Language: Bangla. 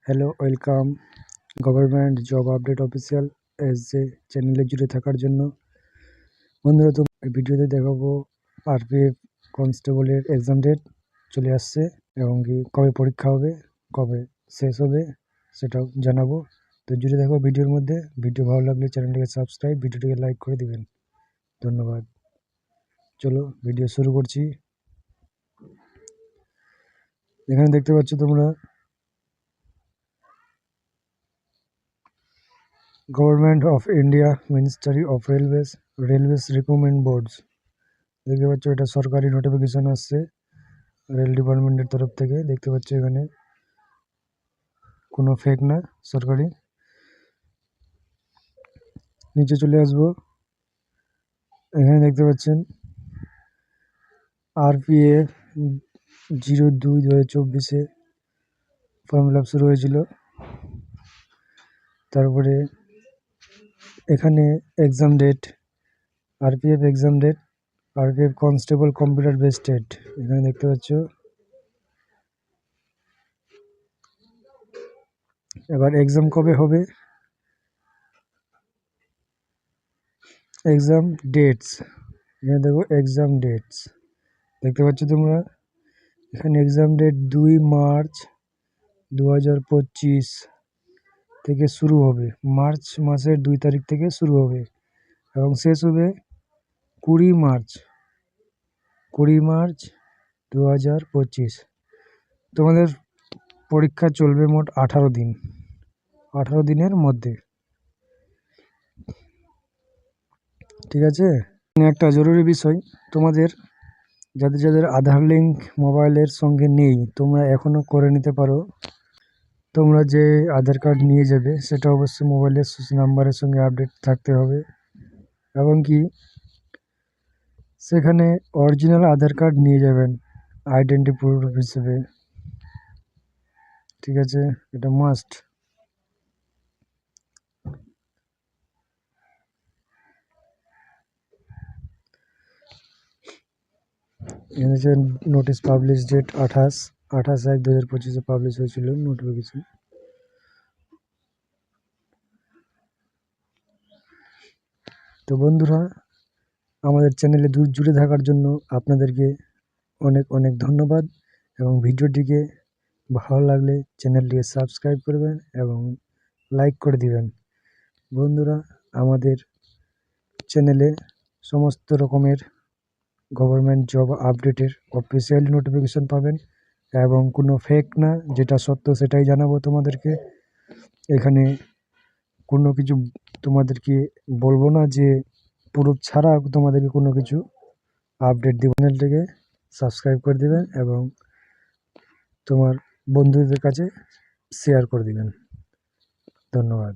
Hello, welcome government job update official যে চ্যানেলে জুড়ে থাকার জন্য। বন্ধুরা, তো এই ভিডিওতে দেখাবো আরপিএফ কনস্টেবলের এক্সাম ডেট চলে আসছে এবং কি কবে পরীক্ষা হবে, কবে শেষ হবে সেটাও জানাবো। তো জুড়ে দেখো ভিডিওর মধ্যে। ভিডিও ভালো লাগলে চ্যানেলটিকে সাবস্ক্রাইব, ভিডিওটিকে লাইক করে দিবেন। ধন্যবাদ। চলো ভিডিও শুরু করছি। এখানে দেখতে পাচ্ছ তোমরা government of India ministry of railways recruitment boards. দেখতে পাচ্ছ এটা সরকারি নোটিফিকেশন আসছে রেল ডিপার্টমেন্টের তরফ থেকে। দেখতে পাচ্ছ এখানে কোনো ফেক না, সরকারি। নিচে চলে আসবো। এখানে দেখতে পাচ্ছেন আরপিএফ 02/2024 ফর্ম ফিল আপ শুরু হয়েছিল। তারপরে এখানে exam date, RPF exam date, RPF constable computer based টেট। এখানে দেখতে পাচ্ছ। এবার এক্সাম কবে হবে, এক্সাম ডেটস। এখানে দেখো এক্সাম ডেটস দেখতে পাচ্ছ তোমরা। এখানে এক্সাম ডেট 2 মার্চ 2025 থেকে শুরু হবে। মার্চ মাসের 2 তারিখ থেকে শুরু হবে এবং শেষ হবে 20 মার্চ 2025। তোমাদের পরীক্ষা চলবে মোট 18 দিন, 18 দিনের মধ্যে। ঠিক আছে। একটা জরুরি বিষয়, তোমাদের যাদের যাদের আধার লিঙ্ক মোবাইলের সঙ্গে নেই, তোমরা এখনও করে নিতে পারো। তোমরা যে আধার কার্ড নিয়ে যাবে সেটা অবশ্যই মোবাইলের নাম্বারের সঙ্গে আপডেট থাকতে হবে এবং কি সেখানে অরিজিনাল আধার কার্ড নিয়ে যাবেন আইডেন্টি প্রুফ হিসেবে। ঠিক আছে, এটা মাস্ট। এখানে যে নোটিশ পাবলিশ ডেট 28/1/2025 পাবলিশ হয়েছিল নোটিফিকেশন। তো বন্ধুরা, আমাদের চ্যানেলে জুড়ে থাকার জন্য আপনাদেরকে অনেক অনেক ধন্যবাদ এবং ভিডিওটিকে ভালো লাগলে চ্যানেলটিকে সাবস্ক্রাইব করবেন এবং লাইক করে দিবেন। বন্ধুরা, আমাদের চ্যানেলে সমস্ত রকমের গভর্নমেন্ট জব আপডেটের অফিসিয়াল নোটিফিকেশন পাবেন এবং কোনো ফেক না, যেটা সত্য সেটাই জানাবো তোমাদেরকে। এখানে কোনো কিছু তোমাদেরকে বলবো না যে প্রুফ ছাড়া তোমাদেরকে কোনো কিছু আপডেট দিব। চ্যানেলটিকে সাবস্ক্রাইব করে দিবেন এবং তোমার বন্ধুদের কাছে শেয়ার করে দিবেন। ধন্যবাদ।